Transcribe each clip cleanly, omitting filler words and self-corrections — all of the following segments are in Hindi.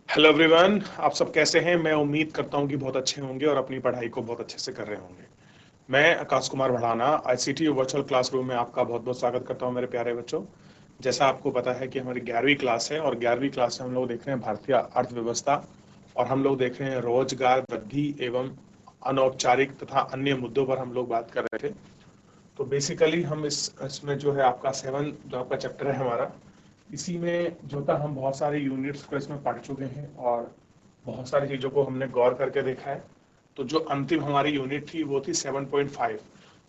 हेलो एवरीवन, आप सब कैसे हैं। मैं उम्मीद करता हूं कि बहुत अच्छे होंगे और अपनी पढ़ाई को बहुत अच्छे से कर रहे होंगे। मैं Akash Kumar Bhadana ICT virtual classroom में आपका बहुत बहुत स्वागत करता हूं मेरे प्यारे बच्चों। जैसा आपको पता है कि हमारी 11वीं क्लास है और 11वीं क्लास में हम लोग देख रहे हैं भारतीय अर्थव्यवस्था और हम लोग देख रहे हैं रोजगार वृद्धि एवं अनौपचारिक तथा अन्य मुद्दों पर हम लोग बात कर रहे थे। तो बेसिकली हम इसमें जो है आपका 7 जो आपका चैप्टर है हमारा, इसी में जो था हम बहुत सारे यूनिट्स को इसमें पढ़ चुके हैं और बहुत सारी चीज़ों को हमने गौर करके देखा है। तो जो अंतिम हमारी यूनिट थी वो थी 7.5,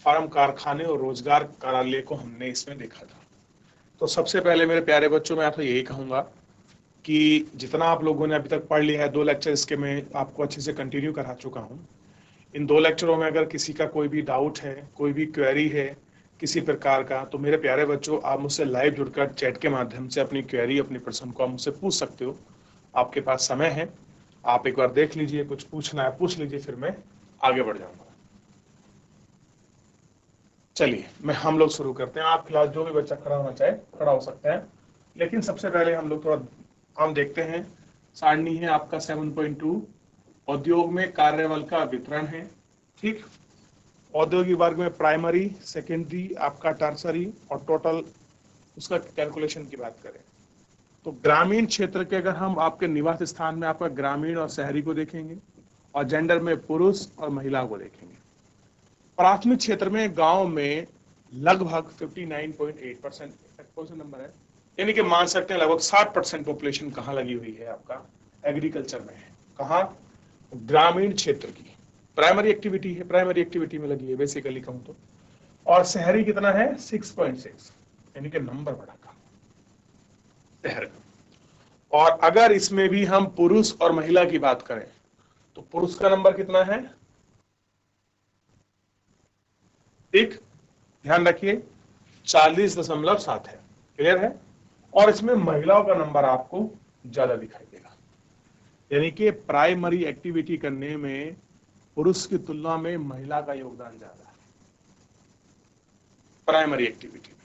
फार्म कारखाने और रोजगार कार्यालय को हमने इसमें देखा था। तो सबसे पहले मेरे प्यारे बच्चों, मैं आपसे यही कहूँगा कि जितना आप लोगों ने अभी तक पढ़ लिया है, 2 लेक्चर इसके मैं आपको अच्छे से कंटिन्यू करा चुका हूँ। इन 2 लेक्चरों में अगर किसी का कोई भी डाउट है, कोई भी क्वेरी है किसी प्रकार का, तो मेरे प्यारे बच्चों आप मुझसे लाइव जुड़कर चैट के माध्यम से अपनी क्वेरी, अपनी प्रश्न को आप मुझसे पूछ सकते हो। आपके पास समय है, आप एक बार देख लीजिए, कुछ पूछना है पूछ लीजिए, फिर मैं आगे बढ़ जाऊंगा। चलिए हम लोग शुरू करते हैं। आप फिलहाल जो भी बच्चा खड़ा होना चाहे खड़ा हो सकता है, लेकिन सबसे पहले हम लोग थोड़ा हम देखते हैं। सारणी है आपका 7.2, उद्योग में कार्यबल का वितरण है। ठीक, औद्योगिक वर्ग में प्राइमरी, सेकेंडरी, आपका टर्सरी और टोटल उसका कैलकुलेशन की बात करें तो ग्रामीण क्षेत्र के, अगर हम आपके निवास स्थान में आपका ग्रामीण और शहरी को देखेंगे और जेंडर में पुरुष और महिला को देखेंगे। प्राथमिक क्षेत्र में गांव में लगभग 59.8% नंबर है, यानी कि मान सकते हैं लगभग 60% पॉपुलेशन कहाँ लगी हुई है, आपका एग्रीकल्चर में है। कहाँ? ग्रामीण क्षेत्र की प्राइमरी एक्टिविटी है, प्राइमरी एक्टिविटी में लगी है बेसिकली कहूँ तो। और शहरी कितना है? 6.6, यानी कि नंबर बड़ा कम शहर का। और अगर इसमें भी हम पुरुष और महिला की बात करें तो पुरुष का नंबर कितना है? ठीक, ध्यान रखिए 40.7 है। क्लियर है? और इसमें महिलाओं का नंबर आपको ज्यादा दिखाई देगा, यानी कि प्राइमरी एक्टिविटी करने में पुरुष की तुलना में महिला का योगदान ज्यादा है प्राइमरी एक्टिविटी में।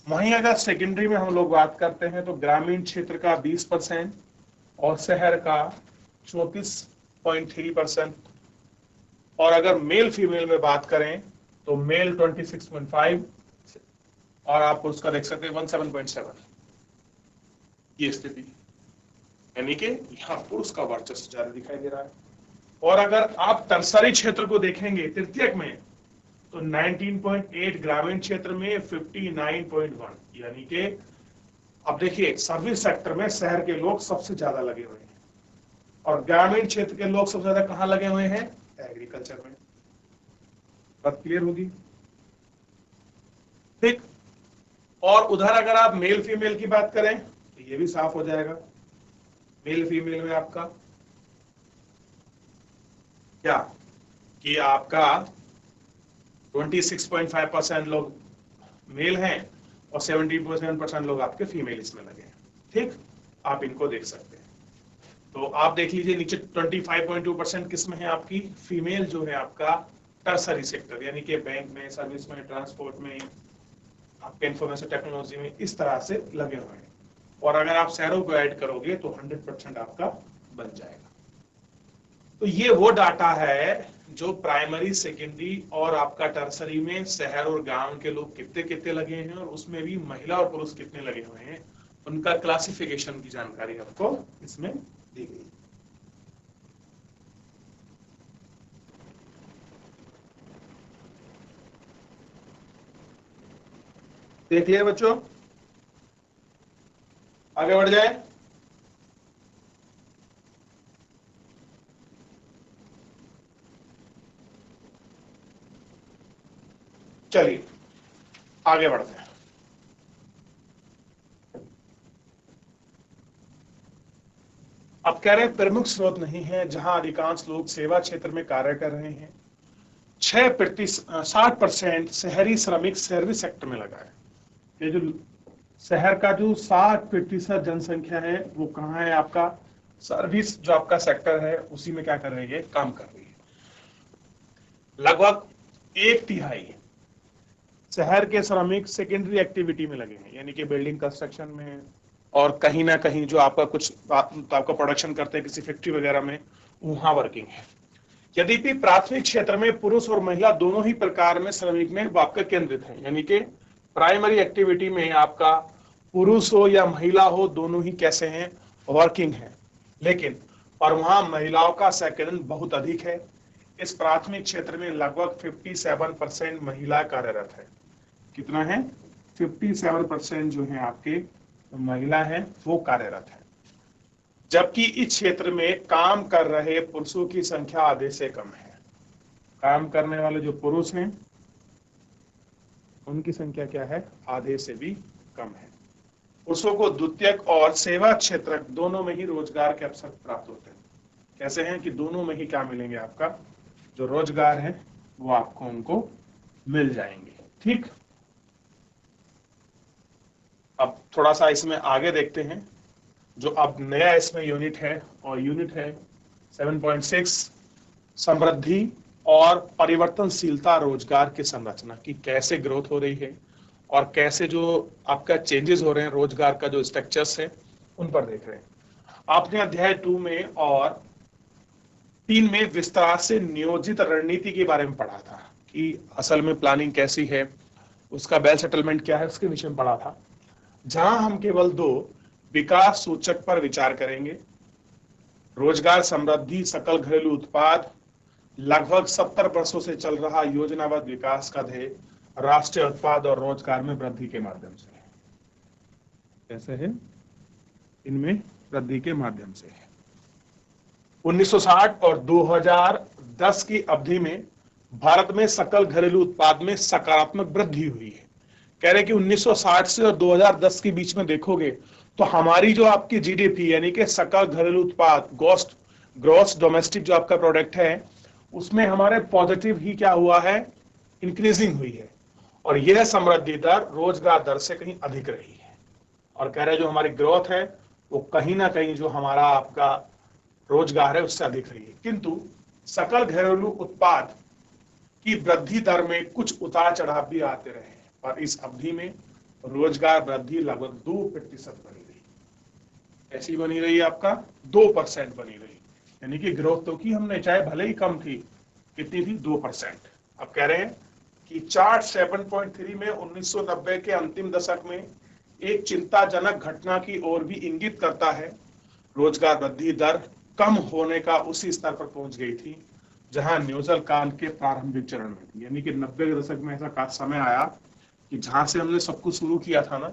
वहीं अगर सेकेंडरी में हम लोग बात करते हैं तो ग्रामीण क्षेत्र का 20% और शहर का 34.3%। और अगर मेल फीमेल में बात करें तो मेल 26.5 और आप उसका देख सकते हैं 17.7। ये स्थिति, यानी कि यहाँ पुरुष का वर्चस्व ज्यादा दिखाई दे रहा है। और अगर आप टर्सरी क्षेत्र को देखेंगे तृतीयक में तो 19.8, ग्रामीण क्षेत्र में 59.1, यानी कि अब देखिए सर्विस सेक्टर में शहर के लोग सबसे ज्यादा लगे हुए हैं और ग्रामीण क्षेत्र के लोग सबसे ज्यादा कहाँ लगे हुए हैं? एग्रीकल्चर में। बात क्लियर होगी? ठीक। और उधर अगर आप मेल फीमेल की बात करें तो ये भी साफ हो जाएगा। मेल फीमेल में आपका क्या कि आपका 26.5% लोग मेल हैं और 17% लोग आपके फीमेल इसमें लगे हैं। ठीक, आप इनको देख सकते हैं। तो आप देख लीजिए नीचे 25.2% किसमें है? आपकी फीमेल जो है आपका टर्सरी सेक्टर, यानी कि बैंक में, सर्विस में, ट्रांसपोर्ट में, आपके इंफॉर्मेशन टेक्नोलॉजी में, इस तरह से लगे हुए हैं। और अगर आप शहरों को ऐड करोगे तो 100% आपका बन जाएगा। तो ये वो डाटा है जो प्राइमरी, सेकेंडरी और आपका टर्सरी में शहर और गांव के लोग कितने कितने लगे हैं और उसमें भी महिला और पुरुष कितने लगे हुए हैं, उनका क्लासिफिकेशन की जानकारी आपको इसमें दी गई। देख लिया बच्चों? आगे बढ़ जाए। चलिए आगे बढ़ते हैं। अब कह रहे हैं प्रमुख स्रोत नहीं है जहां अधिकांश लोग सेवा क्षेत्र में कार्य कर रहे हैं। 60% शहरी श्रमिक सर्विस सेक्टर में लगा है। ये जो शहर का जो 60% जनसंख्या है वो कहाँ है? आपका सर्विस जो आपका सेक्टर है उसी में क्या कर रही है? काम कर रही है। लगभग 1/3 शहर के श्रमिक सेकेंडरी एक्टिविटी में लगे हैं, यानी कि बिल्डिंग कंस्ट्रक्शन में, और कहीं ना कहीं जो आपका कुछ तो आपका प्रोडक्शन करते हैं किसी फैक्ट्री वगैरह में, वहां वर्किंग है। यद्यपि प्राथमिक क्षेत्र में पुरुष और महिला दोनों ही प्रकार में श्रमिक में आपका केंद्रित है, यानी कि प्राइमरी एक्टिविटी में आपका पुरुष हो या महिला हो दोनों ही कैसे हैं, वर्किंग है। लेकिन और वहां महिलाओं का संकेंद्रण बहुत अधिक है। इस प्राथमिक क्षेत्र में लगभग 57% महिला कार्यरत है। कितना है? 57% जो है आपके महिला है वो कार्यरत है, जबकि इस क्षेत्र में काम कर रहे पुरुषों की संख्या आधे से कम है। काम करने वाले जो पुरुष हैं उनकी संख्या क्या है? आधे से भी कम है। पुरुषों को द्वितीयक और सेवा क्षेत्र दोनों में ही रोजगार के अवसर प्राप्त होते हैं। कैसे हैं कि दोनों में ही क्या मिलेंगे? आपका जो रोजगार है वो आपको उनको मिल जाएंगे। ठीक, अब थोड़ा सा इसमें आगे देखते हैं। जो अब नया इसमें यूनिट है, और यूनिट है 7.6, समृद्धि और परिवर्तनशीलता रोजगार की संरचना की कैसे ग्रोथ हो रही है और कैसे जो आपका चेंजेस हो रहे हैं रोजगार का जो स्ट्रक्चर्स है उन पर देख रहे हैं। आपने अध्याय 2 में और 3 में विस्तार से नियोजित रणनीति के बारे में पढ़ा था कि असल में प्लानिंग कैसी है, उसका वेल सेटलमेंट क्या है, उसके विषय में पढ़ा था। जहां हम केवल 2 विकास सूचक पर विचार करेंगे। रोजगार समृद्धि सकल घरेलू उत्पाद, लगभग 70 वर्षों से चल रहा योजनाबद्ध विकास का ध्येय राष्ट्रीय उत्पाद और रोजगार में वृद्धि के माध्यम से है। कैसे है? इनमें वृद्धि के माध्यम से है। 1960 और 2010 की अवधि में भारत में सकल घरेलू उत्पाद में सकारात्मक वृद्धि हुई है। कह रहे कि 1960 से और 2010 के बीच में देखोगे तो हमारी जो आपकी जीडीपी यानी कि सकल घरेलू उत्पाद, ग्रॉस डोमेस्टिक जो आपका प्रोडक्ट है, उसमें हमारे पॉजिटिव ही क्या हुआ है? इंक्रीजिंग हुई है। और यह समृद्धि दर रोजगार दर से कहीं अधिक रही है। और कह रहे जो हमारी ग्रोथ है वो कहीं ना कहीं जो हमारा आपका रोजगार है उससे अधिक रही है। किंतु सकल घरेलू उत्पाद की वृद्धि दर में कुछ उतार चढ़ाव भी आते रहे हैं, पर इस अवधि में रोजगार वृद्धि लगभग 2% बनी रही। ऐसी बनी रही आपका 2% बनी रही, यानी कि ग्रोथ तो की हमने, चाहे भले ही कम थी। कितनी थी? 2%। अब कह रहे हैं कि चार्ट 7.3 में 1990 के अंतिम दशक में एक चिंताजनक घटना की ओर भी इंगित करता है। रोजगार वृद्धि दर कम होने का उसी स्तर पर पहुंच गई थी जहां न्यूजल काल के प्रारंभिक चरण में थी। यानी कि 90 के दशक में ऐसा समय आया कि जहां से हमने सब कुछ शुरू किया था ना,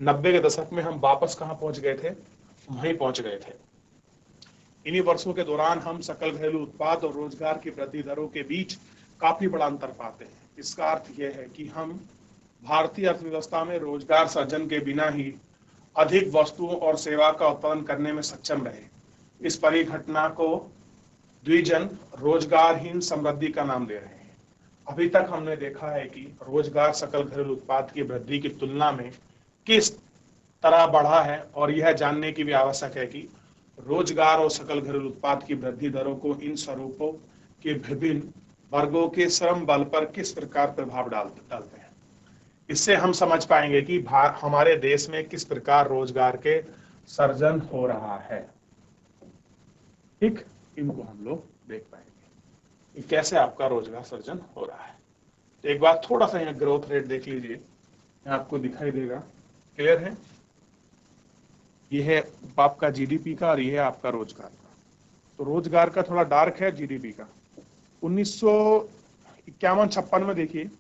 90 के दशक में हम वापस कहां पहुंच गए थे? वहीं पहुंच गए थे। इन्हीं वर्षों के दौरान हम सकल घरेलू उत्पाद और रोजगार की वृद्धि दरों के बीच काफी बड़ा अंतर पाते हैं। इसका अर्थ यह है कि हम भारतीय अर्थव्यवस्था में रोजगार सृजन के बिना ही अधिक वस्तुओं और सेवा का उत्पादन करने में सक्षम रहे। इस परिघटना को द्विजन रोजगारहीन समृद्धि का नाम दे रहे हैं। अभी तक हमने देखा है कि रोजगार सकल घरेलू उत्पाद की वृद्धि की तुलना में किस तरह बढ़ा है, और यह जानने की भी आवश्यक है कि रोजगार और सकल घरेलू उत्पाद की वृद्धि दरों को इन स्वरूपों के विभिन्न वर्गों के श्रम बल पर किस प्रकार प्रभाव डालते हैं। इससे हम समझ पाएंगे कि हमारे देश में किस प्रकार रोजगार के सृजन हो रहा है। ठीक, इनको हम लोग देख पाएंगे कि कैसे आपका रोजगार सृजन हो रहा है। तो एक बार थोड़ा सा यहाँ ग्रोथ रेट देख लीजिए, आपको दिखाई देगा। क्लियर है? ये है आपका जीडीपी का और ये है आपका रोजगार का। तो रोजगार का थोड़ा डार्क है, जीडीपी का 1951-56 में देखिए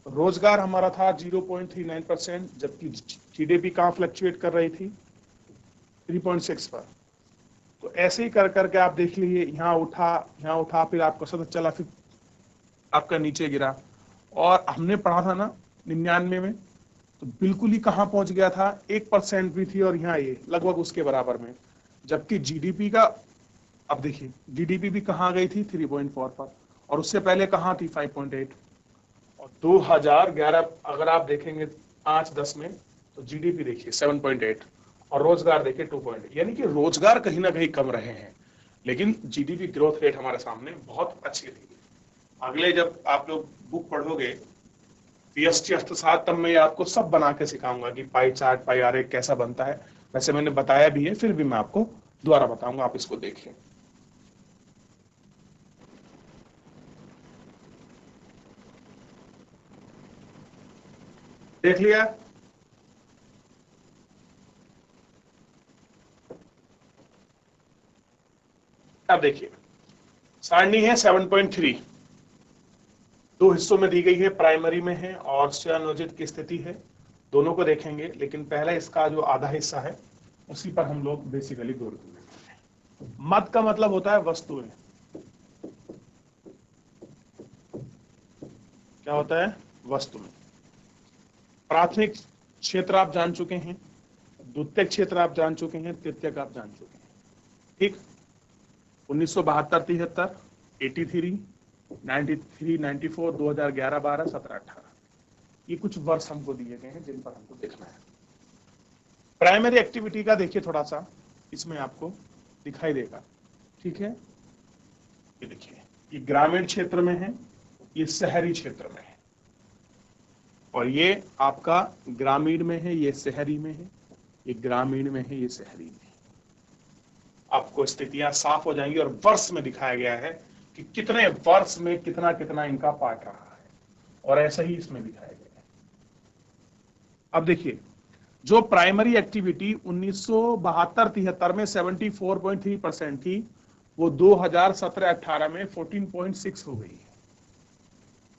रोजगार हमारा था 0.39%, जबकि जीडीपी कहाँ फ्लक्चुएट कर रही थी? 3.6 पर। तो ऐसे ही कर करके आप देख लीजिए, यहाँ उठा फिर आपका सतत चला, फिर आपका नीचे गिरा। और हमने पढ़ा था ना 99 में, तो बिल्कुल ही कहाँ पहुंच गया था? 1% भी थी, और यहाँ ये लगभग उसके बराबर में। जबकि जीडीपी का, अब देखिए जीडीपी भी कहाँ गई थी? 3.4 पर, और उससे पहले कहाँ थी? 5.8। और 2011 अगर आप देखेंगे 5-10 में, तो जीडीपी देखिए 7.8 और रोजगार देखिए 2.8। यानी कि रोजगार कहीं ना कहीं कम रहे हैं, लेकिन जीडीपी ग्रोथ रेट हमारे सामने बहुत अच्छी रही। अगले जब आप लोग बुक पढ़ोगे व्यष्टि अर्थशास्त्र, तब मैं आपको सब बना के सिखाऊंगा कि पाई चार्ट, पाई आरेख कैसा बनता है, वैसे मैंने बताया भी है, फिर भी मैं आपको दोबारा बताऊंगा, आप इसको देखिए। देख लिया? अब देखिए, सारणी है 7.3, दो हिस्सों में दी गई है, प्राइमरी में है और स्वनियोजित की स्थिति है, दोनों को देखेंगे। लेकिन पहले इसका जो आधा हिस्सा है उसी पर हम लोग बेसिकली गौर करेंगे। मत का मतलब होता है वस्तुएं। क्या होता है? वस्तुएं। प्राथमिक क्षेत्र आप जान चुके हैं, द्वितीयक क्षेत्र आप जान चुके हैं, तृतीयक आप जान चुके हैं। ठीक, 1972-73, 83, 93, 94, 2011, 12, 17, 18, ये कुछ वर्ष हमको दिए गए हैं जिन पर हमको देखना है। प्राइमरी एक्टिविटी का देखिए थोड़ा सा, इसमें आपको दिखाई देगा। ठीक है, ये देखिए, ये ग्रामीण क्षेत्र में है, ये शहरी क्षेत्र में है, और ये आपका ग्रामीण में है, ये शहरी में है, ये ग्रामीण में है, ये शहरी में है। आपको स्थितियां साफ हो जाएंगी और वर्ष में दिखाया गया है कि कितने वर्ष में कितना कितना इनका पार्ट रहा है, और ऐसा ही इसमें दिखाया गया है। अब देखिए, जो प्राइमरी एक्टिविटी 1972-73 में 74.3% थी, वो 2017-18 में 14.6 हो गई है।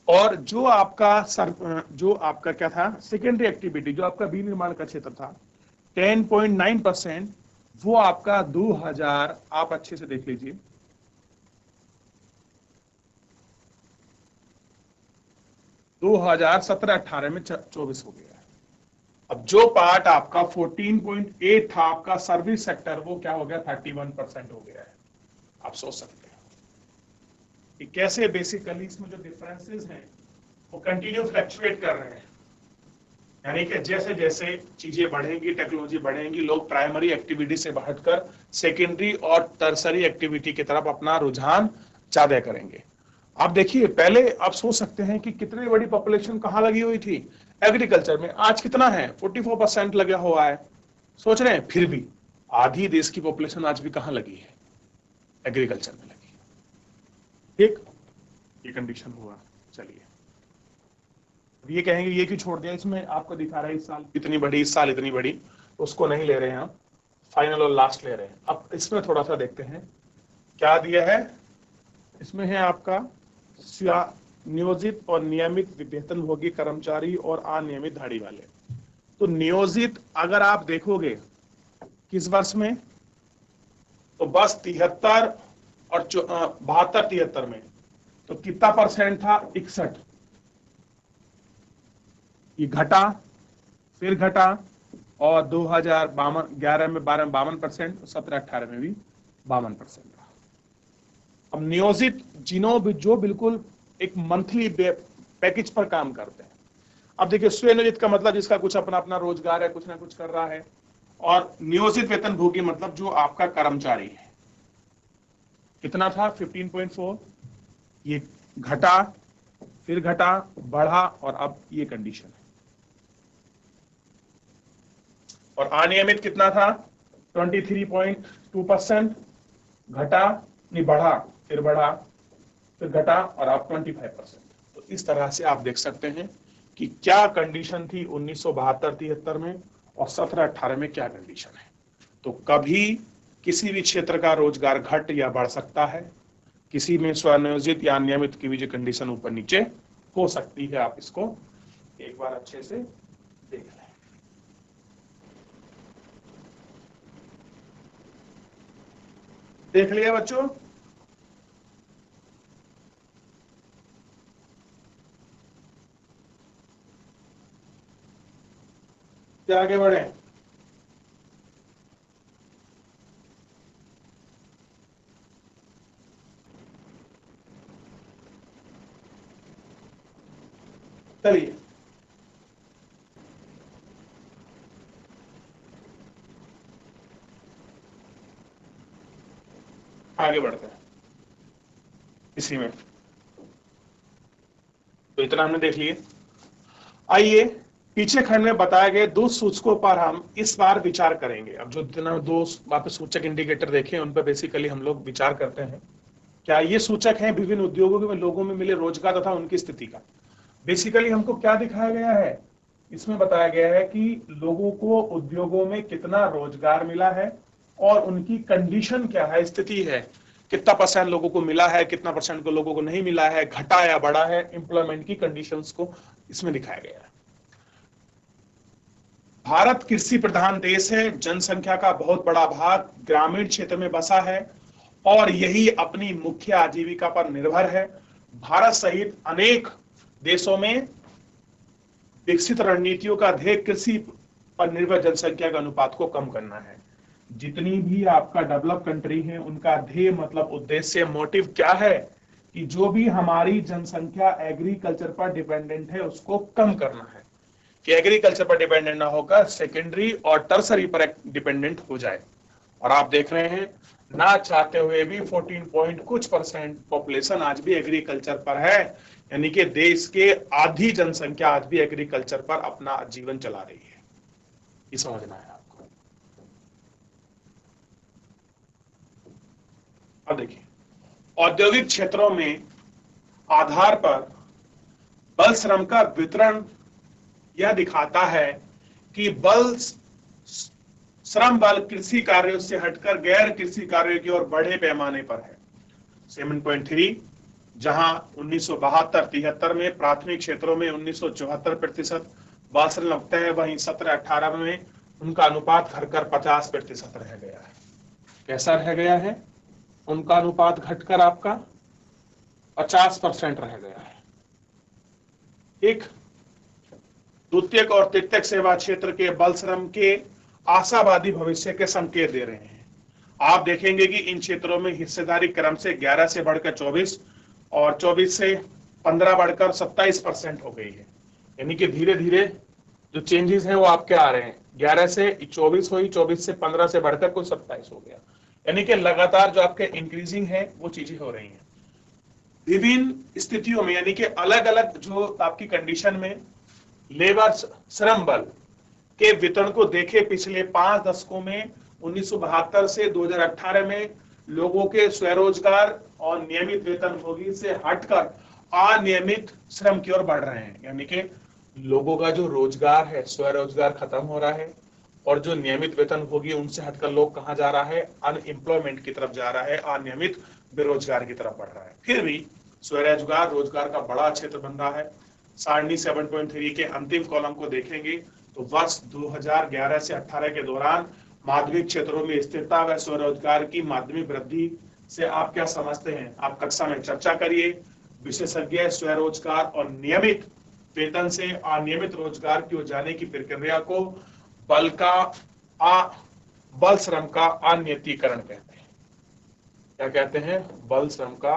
और जो आपका क्या था, सेकेंडरी एक्टिविटी, जो आपका विनिर्माण का क्षेत्र था, 10.9%, वो आपका 2000, आप अच्छे से देख लीजिए, 2017-18 में 24 हो गया है। अब जो पार्ट आपका 14.8 था, आपका सर्विस सेक्टर, वो क्या हो गया, 31% हो गया है। आप सोच सकते हैं कि कैसे बेसिकली इसमें जो डिफरेंसेस हैं वो कंटिन्यू फ्लक्चुएट कर रहे हैं। यानी कि जैसे जैसे चीजें बढ़ेंगी, टेक्नोलॉजी बढ़ेंगी, लोग प्राइमरी एक्टिविटी से हटकर सेकेंडरी और टर्सरी एक्टिविटी की तरफ अपना रुझान ज्यादा करेंगे। आप देखिए, पहले आप सोच सकते हैं कि कितनी बड़ी पॉपुलेशन कहां लगी हुई थी, एग्रीकल्चर में। आज कितना है, 44% लगा हुआ है। सोच रहे हैं, फिर भी आधी देश की पॉपुलेशन आज भी कहां लगी है, एग्रीकल्चर में लगी है। ठीक, ये कंडीशन हुआ। चलिए, ये कहेंगे ये क्यों छोड़ दिया, इसमें आपको दिखा रहा है इस साल इतनी बड़ी, इस साल इतनी बड़ी, उसको नहीं ले रहे हैं हम, फाइनल और लास्ट ले रहे हैं। अब इसमें थोड़ा सा देखते हैं क्या दिया है। इसमें है आपका नियोजित और नियमित वेतनभोगी कर्मचारी और अनियमित दिहाड़ी वाले। तो नियोजित अगर आप देखोगे किस वर्ष में, तो बस 73 और 72-73 में तो कितना परसेंट था, 61। ये घटा, फिर घटा, और 2011 में 52%, 17-18 में भी 52% रहा। अब नियोजित जो बिल्कुल एक मंथली पैकेज पर काम करते हैं। अब देखिए, स्वनियोजित का मतलब जिसका कुछ अपना अपना रोजगार है, कुछ ना कुछ कर रहा है, और नियोजित वेतनभोगी मतलब जो आपका कर्मचारी है। कितना था, 15.4, ये घटा, फिर घटा, बढ़ा, और अब ये कंडीशन है। और अनियमित कितना था, 23.2%, घटा, नहीं बढ़ा, फिर बढ़ा, फिर घटा, और अब 25%। तो इस तरह से आप देख सकते हैं कि क्या कंडीशन थी 1972-73 में, और 17-18 में क्या कंडीशन है। तो कभी किसी भी क्षेत्र का रोजगार घट या बढ़ सकता है, किसी में स्वनियोजित या नियमित की भी जो कंडीशन ऊपर नीचे हो सकती है। आप इसको एक बार अच्छे से देख लें। देख लिया बच्चों? क्या आगे बढ़े? चलिए, आगे बढ़ते हैं इसी में। तो इतना हमने देख लिए। आइए पीछे खंड में बताए गए दो सूचकों पर हम इस बार विचार करेंगे। अब जो जितना दो वहां पे सूचक इंडिकेटर देखे उन पर बेसिकली हम लोग विचार करते हैं। क्या ये सूचक हैं विभिन्न उद्योगों में लोगों में मिले रोजगार तथा उनकी स्थिति का। बेसिकली हमको क्या दिखाया गया है, इसमें बताया गया है कि लोगों को उद्योगों में कितना रोजगार मिला है और उनकी कंडीशन क्या है, स्थिति है, कितना परसेंट लोगों को मिला है, कितना परसेंट को लोगों को नहीं मिला है, घटा या बढ़ा है, एम्प्लॉयमेंट की कंडीशंस को इसमें दिखाया गया है। भारत कृषि प्रधान देश है, जनसंख्या का बहुत बड़ा भाग ग्रामीण क्षेत्र में बसा है और यही अपनी मुख्य आजीविका पर निर्भर है। भारत सहित अनेक देशों में विकसित रणनीतियों का ध्येय कृषि पर निर्भर जनसंख्या के अनुपात को कम करना है। जितनी भी आपका डेवलप कंट्री है उनका ध्येय मतलब उद्देश्य मोटिव क्या है कि जो भी हमारी जनसंख्या एग्रीकल्चर पर डिपेंडेंट है उसको कम करना है, कि एग्रीकल्चर पर डिपेंडेंट ना होकर सेकेंडरी और टर्सरी पर डिपेंडेंट हो जाए। और आप देख रहे हैं ना चाहते हुए भी 14% पॉपुलेशन आज भी एग्रीकल्चर पर है, यानी कि देश के आधी जनसंख्या आज भी एग्रीकल्चर पर अपना जीवन चला रही है। ये समझना है आपको। अब देखिए, औद्योगिक क्षेत्रों में आधार पर बल श्रम का वितरण यह दिखाता है कि श्रम बल कृषि कार्यों से हटकर गैर कृषि कार्यों की ओर बड़े पैमाने पर है। 7.3 जहां 1972-73 में प्राथमिक क्षेत्रों में 1974% बाल श्रम लगता है, वहीं 17-18 में उनका अनुपात घटकर 50% रह गया है। कैसा रह गया है? उनका अनुपात घटकर आपका 50% रह गया है। एक द्वितीयक और तृतीयक सेवा क्षेत्र के बल श्रम के आशावादी भविष्य के संकेत दे रहे हैं। आप देखेंगे कि इन क्षेत्रों में हिस्सेदारी क्रम से 11 से बढ़कर 24 और 24 से 15 बढ़कर 27% हो गई है। यानी कि धीरे धीरे जो चेंजेस हैं वो आपके आ रहे हैं। 11 से 24 हुई, 24 से 15 से बढ़कर कुल 27 हो गया। यानी कि लगातार जो आपके इंक्रीजिंग है वो चीजें हो रही हैं विभिन्न स्थितियों में, यानी कि अलग अलग जो आपकी कंडीशन में लेबर श्रम बल के वितरण को देखे पिछले 5 दशकों में 1972 से 2018 में लोगों के स्वरोजगार और नियमित वेतनभोगी से हटकर अनियमित श्रम की ओर बढ़ रहे हैं। यानी कि लोगों का जो रोजगार है, स्वरोजगार खत्म हो रहा है और जो नियमित वेतनभोगी उनसे हटकर लोग कहां जा रहा है? अनएम्प्लॉयमेंट की तरफ जा रहा है, अनियमित बेरोजगार की तरफ बढ़ रहा है। फिर भी स्वरोजगार रोजगार का बड़ा क्षेत्र बन रहा है। सारणी 7.3 के अंतिम कॉलम को देखेंगे तो वर्ष 2011 से 18 के दौरान माध्यमिक क्षेत्रों में स्थिरता व स्वरोजगार की माध्यमिक वृद्धि से आप क्या समझते हैं? आप कक्षा में चर्चा करिए। विशेषज्ञ स्वरोजगार और नियमित वेतन से अनियमित रोजगार की ओर जाने की प्रक्रिया को बल श्रम का अनियमितीकरण कहते हैं। क्या कहते हैं? बल श्रम का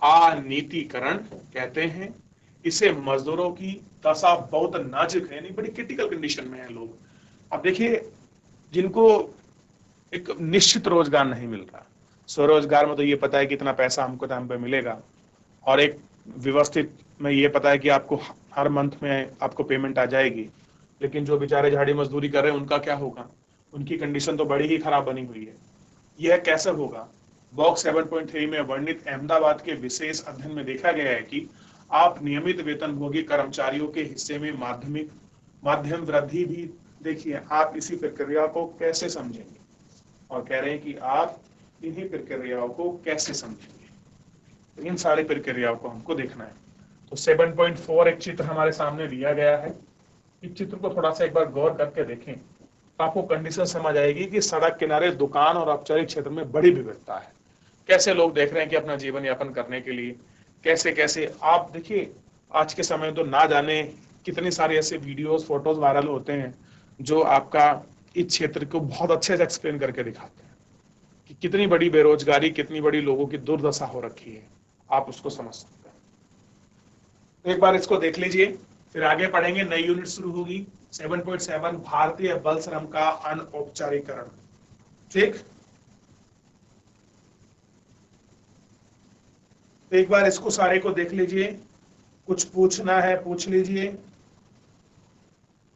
अनियमितीकरण कहते हैं। इसे मजदूरों की दशा बहुत नाजुक है, यानी बड़ी क्रिटिकल कंडीशन में है लोग। अब देखिए, जिनको एक निश्चित रोजगार नहीं मिल रहा, स्वरोजगार में तो ये पता है कि इतना पैसा हमको टाइम पे मिलेगा और एक व्यवस्थित में ये पता है कि आपको हर मंथ में आपको पेमेंट आ जाएगी, लेकिन जो बेचारे झाड़ी मजदूरी कर रहे हैं उनका क्या होगा? उनकी कंडीशन तो बड़ी ही खराब बनी हुई है। यह कैसे होगा? बॉक्स 7.3 में वर्णित अहमदाबाद के विशेष अध्ययन में देखा गया है कि आप नियमित वेतनभोगी कर्मचारियों के हिस्से में माध्यम वृद्धि भी देखिए। आप इसी प्रक्रिया को कैसे समझेंगे? और कह रहे हैं कि आप इन्हीं प्रक्रियाओं को कैसे समझेंगे? तो इन सारी प्रक्रियाओं को हमको देखना है। तो 7.4 एक चित्र हमारे सामने दिया गया है। इस चित्र को थोड़ा सा एक बार गौर करके देखें तो आपको कंडीशन समझ आएगी कि सड़क किनारे दुकान और औपचारिक क्षेत्र में बड़ी विविधता है। कैसे लोग देख रहे हैं कि अपना जीवन यापन करने के लिए कैसे कैसे। आप देखिए, आज के समय तो ना जाने कितनी सारी ऐसे वीडियोस फोटोज वायरल होते हैं जो आपका इस क्षेत्र को बहुत अच्छे से एक्सप्लेन करके दिखाते हैं कि कितनी बड़ी बेरोजगारी, कितनी बड़ी लोगों की दुर्दशा हो रखी है। आप उसको समझ सकते हैं। तो एक बार इसको देख लीजिए, फिर आगे पढ़ेंगे। नई यूनिट शुरू होगी 7.7 भारतीय बल श्रम का अनौपचारिकरण। ठीक, तो एक बार इसको सारे को देख लीजिए। कुछ पूछना है पूछ लीजिए।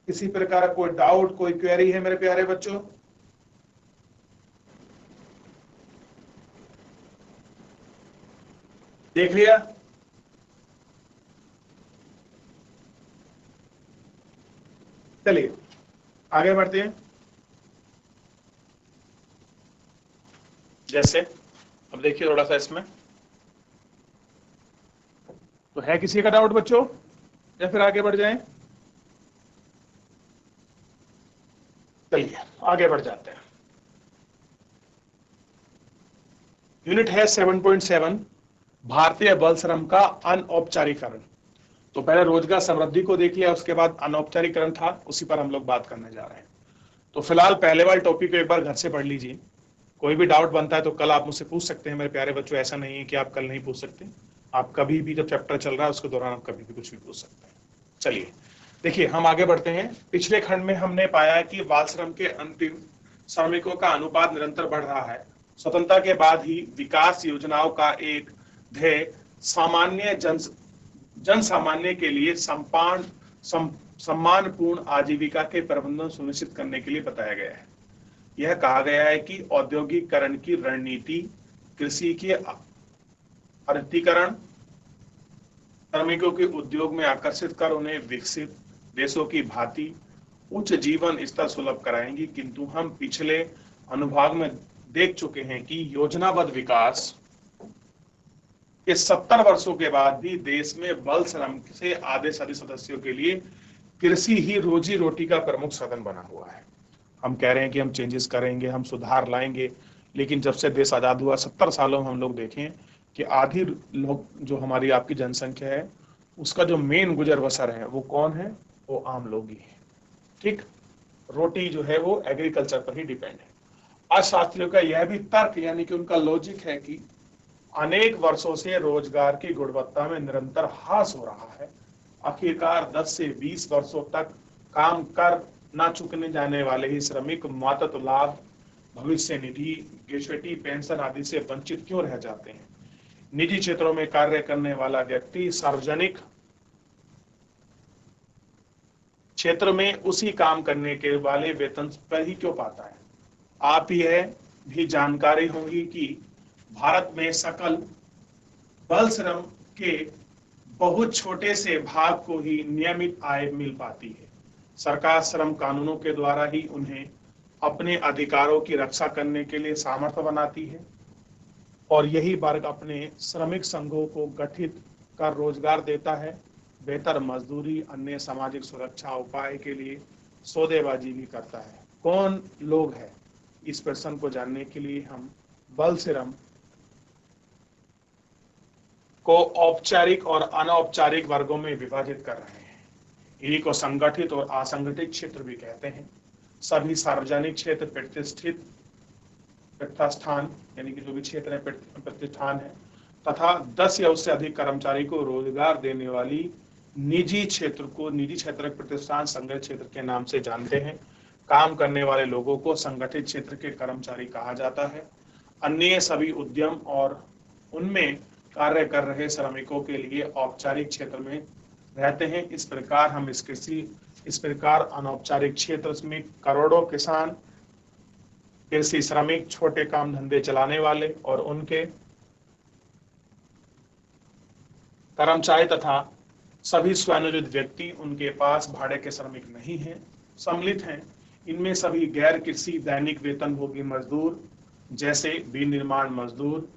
किसी प्रकार का कोई डाउट, कोई क्वेरी है मेरे प्यारे बच्चों? देख लिया? चलिए आगे बढ़ते हैं। जैसे अब देखिए थोड़ा सा इसमें तो है किसी का डाउट बच्चों, या फिर आगे बढ़ जाएं? चलिए आगे बढ़ जाते हैं। यूनिट है 7.7 भारतीय बल श्रम का अनौपचारिकरण। तो पहले रोजगार समृद्धि को देख लिया, उसके बाद अनौपचारिकरण था, उसी पर हम लोग बात करने जा रहे हैं। तो फिलहाल पहले वाले टॉपिक को एक बार घर से पढ़ लीजिए। कोई भी डाउट बनता है तो कल आप मुझसे पूछ सकते हैं मेरे प्यारे बच्चों, ऐसा नहीं है कि आप कल नहीं पूछ सकते। आप कभी भी, जब चैप्टर चल रहा है उसके दौरान आप कभी भी कुछ भी पूछ सकते हैं। चलिए देखिए हम आगे बढ़ते हैं। पिछले खंड में हमने पाया कि बाल श्रम के अंतिम श्रमिकों का अनुपात निरंतर बढ़ रहा है। स्वतंत्रता के बाद ही विकास योजनाओं का एक ध्येय सामान्य जन सामान्य के लिए सम्मानपूर्ण आजीविका के प्रबंधन सुनिश्चित करने के लिए बताया गया है। यह कहा गया है कि औद्योगिकरण की रणनीति कृषि के आधुनिकीकरण, श्रमिकों के उद्योग में आकर्षित कर उन्हें विकसित देशों की भांति उच्च जीवन स्तर सुलभ कराएंगी। किंतु हम पिछले अनुभाग में देख चुके हैं कि योजनाबद्ध विकास के 70 वर्षों के बाद भी देश में बल श्रम से आधे से अधिक सदस्यों के लिए कृषि ही रोजी रोटी का प्रमुख साधन बना हुआ है। हम कह रहे हैं कि हम चेंजेस करेंगे, हम सुधार लाएंगे, लेकिन जब से देश आजाद हुआ 70 सालों में हम लोग देखें कि आधी लोग जो हमारी आपकी जनसंख्या है उसका जो मेन गुजर बसर है वो कौन है? वो आम लोग ही है। ठीक, रोटी जो है वो एग्रीकल्चर पर ही डिपेंड है। अर्थशास्त्रियों का यह भी तर्क यानी कि उनका लॉजिक है कि अनेक वर्षों से रोजगार की गुणवत्ता में निरंतर ह्रास हो रहा है। आखिरकार 10 से 20 वर्षों तक काम कर न चुकने जाने वाले ही श्रमिक मातृत्व लाभ, भविष्य निधि, ग्रेच्युटी, पेंशन आदि से वंचित क्यों रह जाते हैं? निजी क्षेत्रों में कार्य करने वाला व्यक्ति सार्वजनिक क्षेत्र में उसी काम करने के वाले वेतन पर ही क्यों पाता है? आप यह भी जानकारी होगी कि भारत में सकल बल श्रम के बहुत छोटे से भाग को ही नियमित आय मिल पाती है। सरकार श्रम कानूनों के द्वारा ही उन्हें अपने अधिकारों की रक्षा करने के लिए सामर्थ्य बनाती है और यही वर्ग अपने श्रमिक संघों को गठित कर रोजगार देता है, बेहतर मजदूरी, अन्य सामाजिक सुरक्षा उपाय के लिए सौदेबाजी भी करता है। कौन लोग हैं? इस प्रश्न को जानने के लिए हम बल श्रम को औपचारिक और अनौपचारिक वर्गों में विभाजित कर रहे हैं। इन्हीं को संगठित और असंगठित क्षेत्र भी कहते हैं। सभी सार्वजनिक क्षेत्र प्रतिष्ठान यानी कि जो भी क्षेत्र है प्रतिष्ठान है तथा 10 या उससे अधिक कर्मचारी को रोजगार देने वाली निजी क्षेत्र प्रतिष्ठान संगठित क्षेत्र के नाम से जानते हैं। काम करने वाले लोगों को संगठित क्षेत्र के कर्मचारी कहा जाता है। अन्य सभी उद्यम और उनमें कार्य कर रहे श्रमिकों के लिए औपचारिक क्षेत्र में रहते हैं। इस प्रकार अनौपचारिक क्षेत्र में करोड़ों किसान, कृषि श्रमिक, छोटे काम धंधे चलाने वाले और उनके कर्मचारी तथा सभी स्वनियोजित व्यक्ति उनके पास भाड़े के श्रमिक नहीं हैं, सम्मिलित हैं। इनमें सभी गैर कृषि दैनिक वेतनभोगी मजदूर जैसे विनिर्माण मजदूर,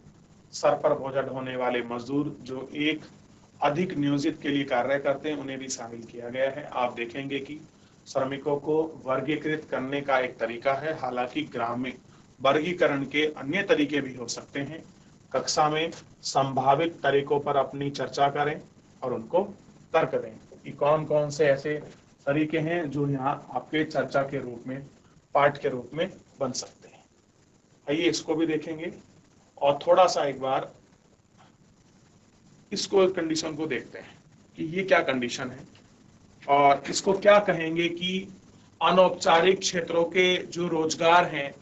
सर पर बोझा ढोने वाले मजदूर जो एक अधिक नियोजित के लिए कार्य करते हैं, उन्हें भी शामिल किया गया है। आप देखेंगे कि श्रमिकों को वर्गीकृत करने का एक तरीका है, हालांकि ग्रामीण वर्गीकरण के अन्य तरीके भी हो सकते हैं। कक्षा में संभावित तरीकों पर अपनी चर्चा करें और उनको तर्क दें कि कौन कौन से ऐसे तरीके हैं जो यहाँ आपके चर्चा के रूप में, पाठ के रूप में बन सकते हैं। आइए इसको भी देखेंगे और थोड़ा सा एक बार इसको कंडीशन को देखते हैं कि ये क्या कंडीशन है और इसको क्या कहेंगे कि अनौपचारिक क्षेत्रों के जो रोजगार हैं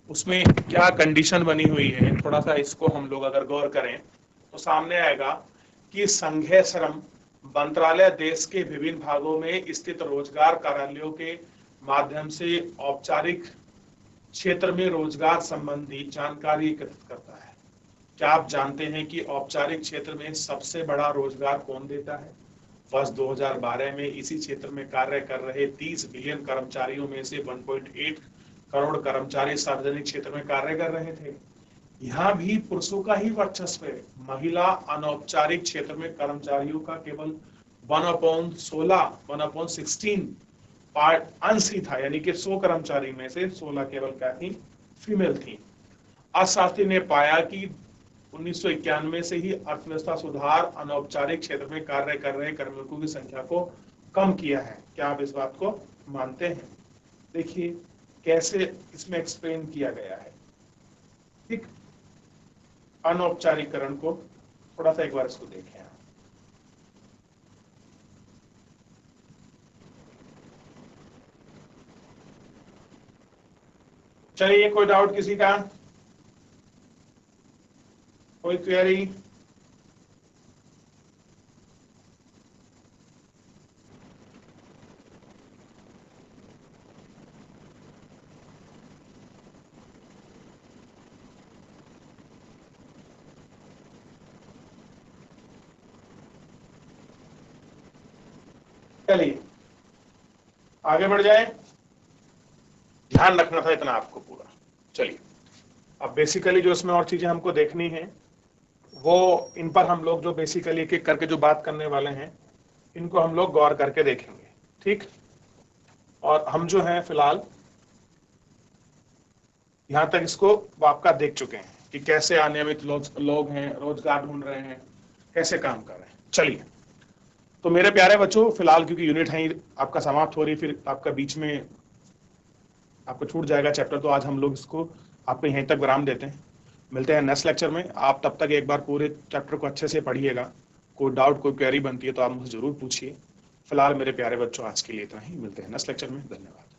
उसमें क्या कंडीशन बनी हुई है। थोड़ा सा इसको हम लोग अगर गौर करें तो सामने आएगा कि संघीय श्रम मंत्रालय देश के विभिन्न भागों में स्थित रोजगार कार्यालयों के माध्यम से औपचारिक क्षेत्र में रोजगार संबंधी जानकारी एकत्रित करता है। क्या आप जानते हैं कि औपचारिक क्षेत्र में सबसे बड़ा रोजगार कौन देता है? वर्ष 2012 में इसी क्षेत्र में कार्य कर रहे 30 बिलियन कर्मचारियों में से 1.8 करोड़ कर्मचारी सार्वजनिक क्षेत्र में कार्य कर रहे थे। यहाँ भी पुरुषों का ही वर्चस्व है। महिला अनौपचारिक क्षेत्र में कर्मचारियों का केवल 1/16 पार्ट अंश ही था, यानी कि 100 कर्मचारी में से 16 केवल क्या थी? फीमेल थी। अर्थशास्त्री ने पाया कि 1991 से ही अर्थव्यवस्था सुधार अनौपचारिक क्षेत्र में कार्य कर रहे कर्मियों की संख्या को कम किया है। क्या आप इस बात को मानते हैं? देखिए कैसे इसमें एक्सप्लेन किया गया है। ठीक, अनौपचारिकरण को थोड़ा सा एक बार इसको देखें। चलिए, कोई डाउट किसी का? कोई क्वेरी? चलिए आगे बढ़ जाए। ध्यान रखना था इतना आपको पूरा। चलिए, अब बेसिकली जो इसमें और चीजें हमको देखनी है वो इन पर हम लोग जो बेसिकली एक एक करके जो बात करने वाले हैं इनको हम लोग गौर करके देखेंगे। ठीक, और हम जो है फिलहाल यहां तक इसको आपका देख चुके हैं कि कैसे अनियमित लोग हैं, रोजगार ढूंढ रहे हैं, कैसे काम कर रहे हैं। चलिए, तो मेरे प्यारे बच्चों फिलहाल क्योंकि यूनिट है आपका समाप्त हो रही, फिर आपका बीच में आपको छूट जाएगा चैप्टर, तो आज हम लोग इसको आपको यहीं तक विराम देते हैं। मिलते हैं नेक्स्ट लेक्चर में। आप तब तक एक बार पूरे चैप्टर को अच्छे से पढ़िएगा। कोई डाउट कोई क्वेरी बनती है तो आप मुझे जरूर पूछिए। फिलहाल मेरे प्यारे बच्चों आज के लिए इतना ही। मिलते हैं नेक्स्ट लेक्चर में। धन्यवाद।